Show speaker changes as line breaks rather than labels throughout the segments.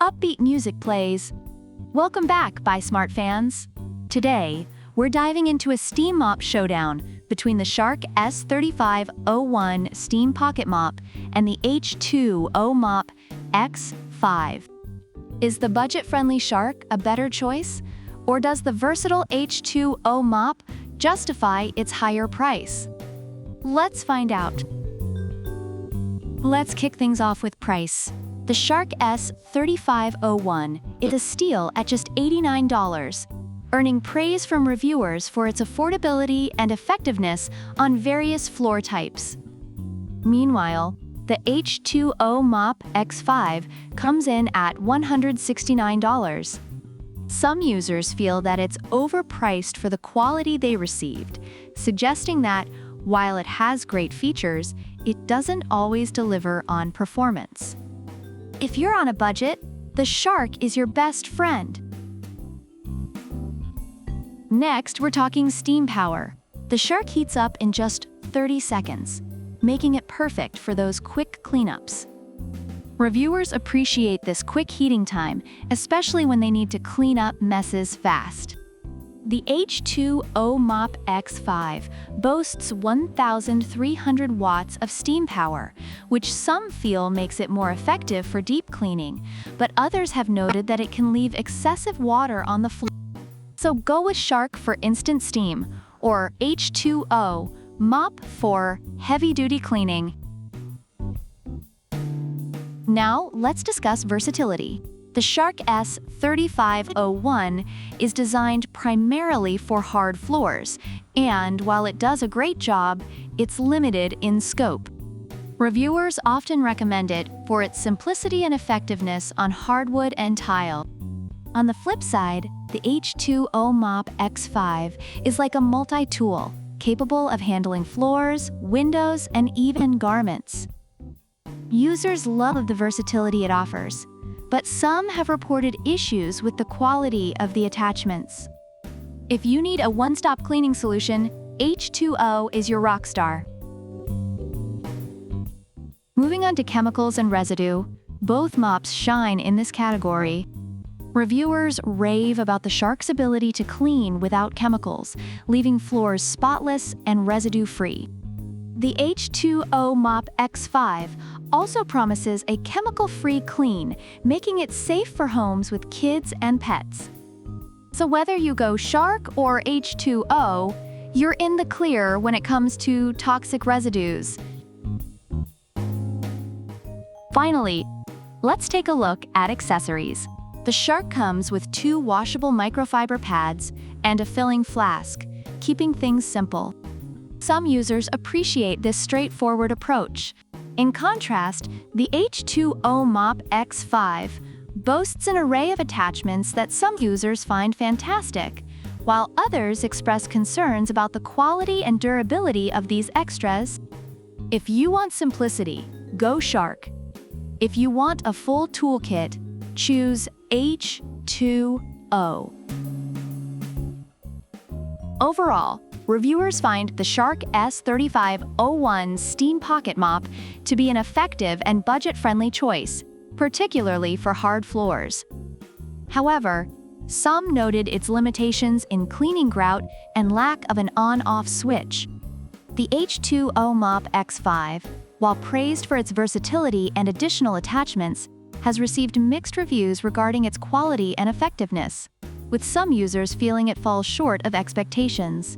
Upbeat music plays. Welcome back, By Smart fans. Today, we're diving into a steam mop showdown between the Shark S3501 Steam Pocket Mop and the H2O MOP X5. Is the budget-friendly Shark a better choice, or does the versatile H2O MOP justify its higher price? Let's find out. Let's kick things off with price. The Shark S3501 is a steal at just $89, earning praise from reviewers for its affordability and effectiveness on various floor types. Meanwhile, the H2O MOP X5 comes in at $169. Some users feel that it's overpriced for the quality they received, suggesting that, while it has great features, it doesn't always deliver on performance. If you're on a budget, the Shark is your best friend. Next, we're talking steam power. The Shark heats up in just 30 seconds, making it perfect for those quick cleanups. Reviewers appreciate this quick heating time, especially when they need to clean up messes fast. The H2O MOP X5 boasts 1,300 watts of steam power, which some feel makes it more effective for deep cleaning, but others have noted that it can leave excessive water on the floor. So go with Shark for instant steam, or H2O MOP for heavy-duty cleaning. Now, let's discuss versatility. The Shark S3501 is designed primarily for hard floors, and while it does a great job, it's limited in scope. Reviewers often recommend it for its simplicity and effectiveness on hardwood and tile. On the flip side, the H2O MOP X5 is like a multi-tool, capable of handling floors, windows, and even garments. Users love the versatility it offers, but some have reported issues with the quality of the attachments. If you need a one-stop cleaning solution, H2O is your rockstar. Moving on to chemicals and residue, both mops shine in this category. Reviewers rave about the Shark's ability to clean without chemicals, leaving floors spotless and residue-free. The H2O MOP X5 also promises a chemical-free clean, making it safe for homes with kids and pets. So whether you go Shark or H2O, you're in the clear when it comes to toxic residues. Finally, let's take a look at accessories. The Shark comes with 2 washable microfiber pads and a filling flask, keeping things simple. Some users appreciate this straightforward approach. In contrast, the H2O MOP X5 boasts an array of attachments that some users find fantastic, while others express concerns about the quality and durability of these extras. If you want simplicity, go Shark. If you want a full toolkit, choose H2O. Overall, reviewers find the Shark S3501 Steam Pocket Mop to be an effective and budget-friendly choice, particularly for hard floors. However, some noted its limitations in cleaning grout and lack of an on-off switch. The H2O MOP X5, while praised for its versatility and additional attachments, has received mixed reviews regarding its quality and effectiveness, with some users feeling it falls short of expectations.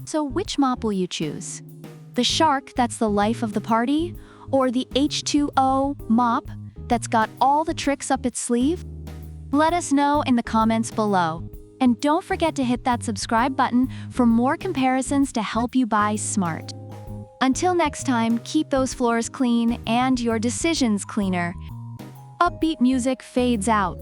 So which mop will you choose? The Shark that's the life of the party, or the H2O MOP that's got all the tricks up its sleeve? Let us know in the comments below. And don't forget to hit that subscribe button for more comparisons to help you buy smart. Until next time, keep those floors clean and your decisions cleaner. Upbeat music fades out.